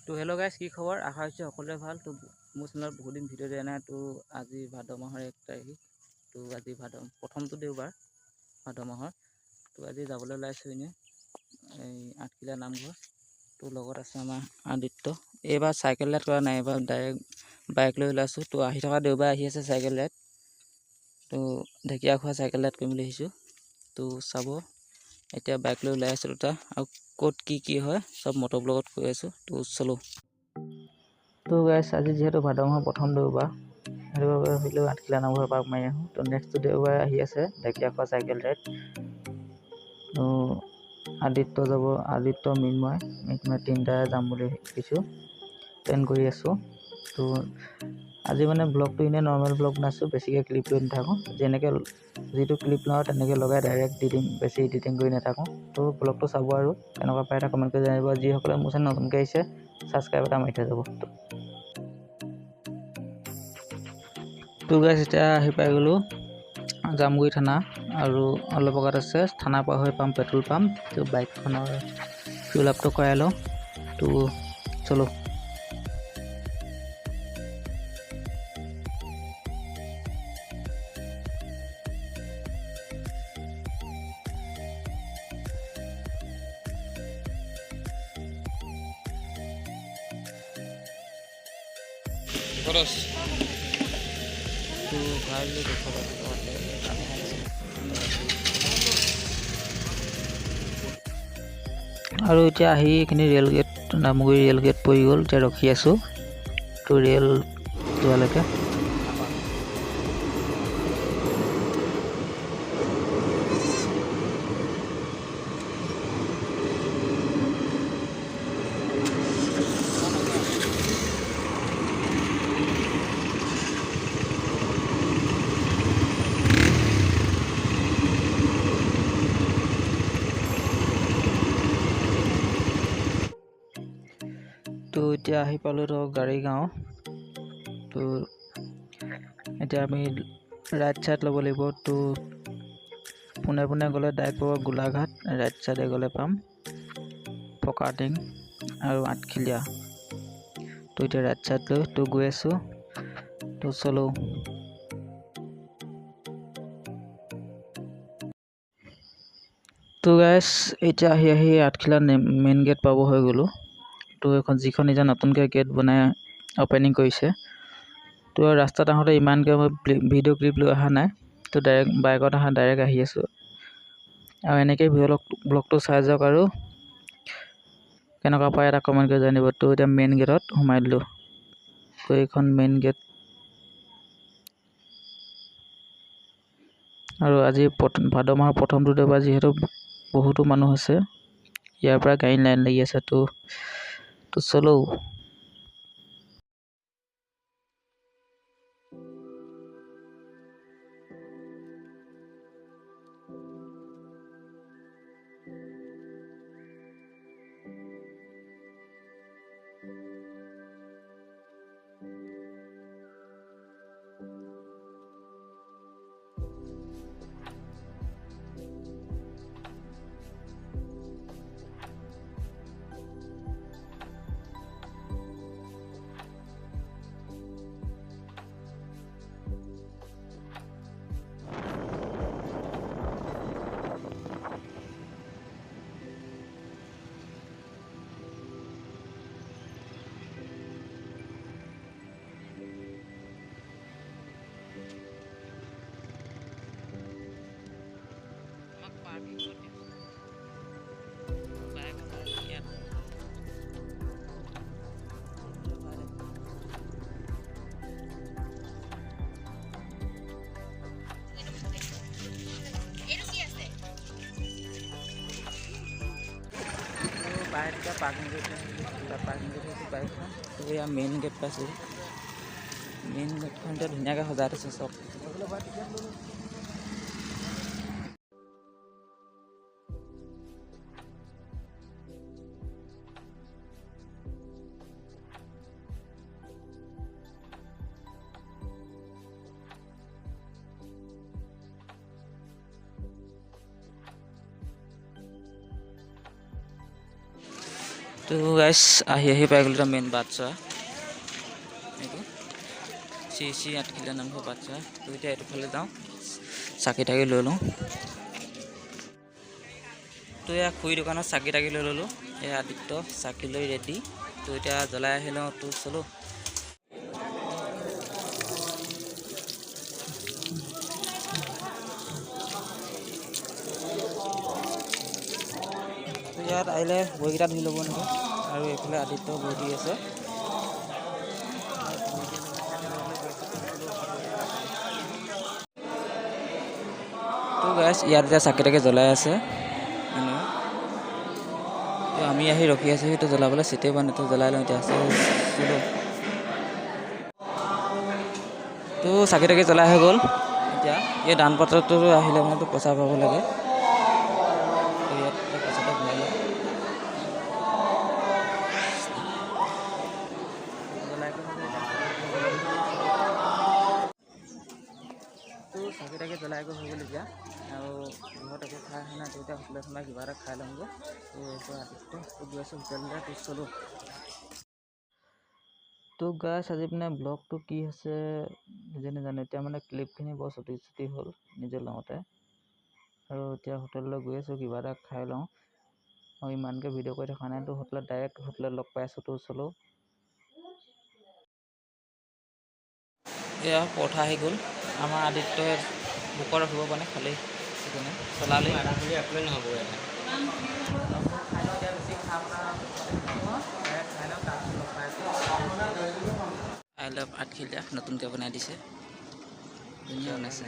তো hello' guys, কি খবৰ? আশা কৰিছোঁ সকলোৰে ভাল। তো মোৰ চেনেলত বহুত দিন ভিডিঅ' দিয়া নাই। তো আজি ভাদ মাহৰ 1 তাৰিখ। তো আজি প্ৰথমটো দেওবাৰ ভাদ মাহৰ। তো আজি যাবলৈ ওলাইছোঁ এনেই এই আঠখিলীয়া নামঘৰ। তো লগত আছে আমাৰ আদিত্য। এইবাৰ চাইকেল ৰাইড কৰা নাই, এইবাৰ ডাইৰেক্ট বাইক লৈ ওলাইছোঁ। তো আহি থকা দেওবাৰ আহি আছে চাইকেল ৰাইড। তো ঢেকীয়াখোৱা চাইকেল ৰাইড কৰিম বুলি আহিছোঁ। তো চাব, এতিয়া বাইক লৈ ওলাই আছোঁ দুটা, আৰু ক'ত কি হয় চব মটৰ ব্লগত কৈ আছোঁ। তো চলো। তো গাইছ, আজি যিহেতু ভাদ মাহৰ প্ৰথম দেওবাৰ, সেইটো বাবে ভাবিলোঁ আঠখিলীয়া নামঘৰ পাক মাৰি আহোঁ। তো নেক্সট দেওবাৰে আহি আছে ঢেকীয়াখোৱা চাইকেল ৰাইড। তো আদিত্য যাব, আদিত্য মৃন্ময় তিনিটাই যাম বুলি ভাবিছোঁ, প্লেন কৰি আছোঁ। তো আজি মানে ব্লগটো এনেই নৰ্মেল ব্লগ বনাইছোঁ, বেছিকৈ ক্লিপ লৈ নাথাকোঁ। যেনেকৈ যিটো ক্লিপ লওঁ তেনেকৈ লগাই ডাইৰেক্ট দি দিম, বেছি এডিটিং কৰি নাথাকোঁ। তো ব্লগটো চাব আৰু কেনেকুৱা পায় এটা কমেণ্ট কৰি জানিব। যিসকলে মোৰ চেনেল নতুনকৈ আহিছে, ছাবস্ক্ৰাইব এটা মাৰি থৈ যাব। তো গাইছ, এতিয়া আহি পাই গ'লোঁ জামগুৰি থানা, আৰু অলপ আগত আছে থানা পাৰ হৈ পাম পেট্ৰল পাম্প। তো বাইকখনৰ ফিউল আপটো কৰাই লওঁ। তো চলো। খৰচ তো ভাল আৰু এতিয়া আহি এইখিনি ৰেল গেট, নামগুৰি ৰেল গেট পৰি গ'ল। এতিয়া ৰখি আছোঁ তো ৰেল যোৱালৈকে। তো এতিয়া আহি পালোঁ তো গাড়ী গাঁও। তো এতিয়া আমি ৰাইট ছাইড ল'ব লাগিব। তো পোনে পোনে গ'লে ডাইৰেক্ট পাব গোলাঘাট, ৰাইট ছাইডে গ'লে পাম ফকাটিং আৰু আঠখিলীয়া। তো এতিয়া ৰাইট ছাইড লৈ তো গৈ আছোঁ। তো চলো। তো গাইছ, এতিয়া আহি আঠখিলীয়া মেইন গেট পাব হৈ গ'লোঁ। তো এখন যিখন এতিয়া নতুনকৈ গেট বনাই অপেনিং কৰিছে। তো ৰাস্তাত আহোঁতে ইমানকৈ মই ভিডিঅ' ক্লিপ লৈ অহা নাই। তো ডাইৰেক্ট বাইকত ডাইৰেক্ট আহি আছোঁ। আৰু এনেকৈ ব্লগটো চাই যাওক আৰু কেনেকুৱা পায় এটা কমেণ্ট কৰি জানিব। তো এতিয়া মেইন গেটত সোমাই দিলোঁ। তো এইখন মেইন গেট, আৰু আজি ভাদ মাহৰ প্ৰথমটো দেওবাৰ যিহেতু বহুতো মানুহ আছে, ইয়াৰ পৰা গাড়ী লাইন লাগি আছে। তো চলো। বাইক এতিয়া পাৰ্কিং কৰি থৈছোঁ বাইকখন। তো এয়া মেইন গেট পাইছোঁ। মেইন গেটখন এতিয়া ধুনীয়াকৈ সজাই থৈছে চব। তো গাইছ আহি পাই গ'লো মেইন বাটচা এইটো শ্ৰী আঠখিলীয়া নামঘৰ বাটচা। তো এতিয়া এইটো ফালে যাওঁ, চাকি তাকি লৈ লওঁ। তো এয়া খুৰী দোকানত চাকি তাকি লৈ ল'লোঁ। এয়া আদিত্য চাকি লৈ ৰেডি। তো এতিয়া জ্বলাই আহি লওঁ। তো চলো। তো ইয়াত আহিলে বইকেইটা ধুই ল'ব নেকি। আৰু এইফালে আদিত্য বহি দি আছে। তো গাইছ ইয়াত এতিয়া চাকি তাকি জ্বলাই আছে। তো আমি আহি ৰখি আছোঁ সেইটো জ্বলাবলৈ, চিটেই পোৱা নাই। তো জ্বলাই লওঁ এতিয়া। চলো। তো চাকি তাকি জ্বলাই হৈ গ'ল। এতিয়া এই দান পাত্ৰটো আহিলে মানে তো পইচা পাব লাগে। তো ইয়াত পইচাটো ভৰাই লওঁ। তো চাকি তাকি জ্বলাই গৈ হৈ গ'ল এতিয়া। আৰু ঘৰত একো খাই অহা নাই। তো এতিয়া হোটেলত সোমাই কিবা এটা খাই ল'মগৈ। তো এইটো আদিত্য তো গৈ আছোঁ হোটেললৈ। তো চলো। তো গাইছ আজি পিনে ব্লগটো কি হৈছে নিজে নাজানো। এতিয়া মানে ক্লিপখিনি বৰ চুটি হ'ল নিজে লওঁতে। আৰু এতিয়া হোটেললৈ গৈ আছোঁ, কিবা এটা খাই লওঁ। আৰু ইমানকৈ ভিডিঅ' কৰি থকা নাই। তো ডাইৰেক্ট হোটেলত লগ পাই আছোঁ। তো চলো। এয়া পৰঠা আহি গ'ল। আমাৰ আদিত্যই ভোকত ৰখিব পৰা নাই, খালেই চিকেনে চলালেই। নহ'ব আই লাভ আঠখিলীয়া নতুনকৈ বনাই দিছে, ধুনীয়া বনাইছে।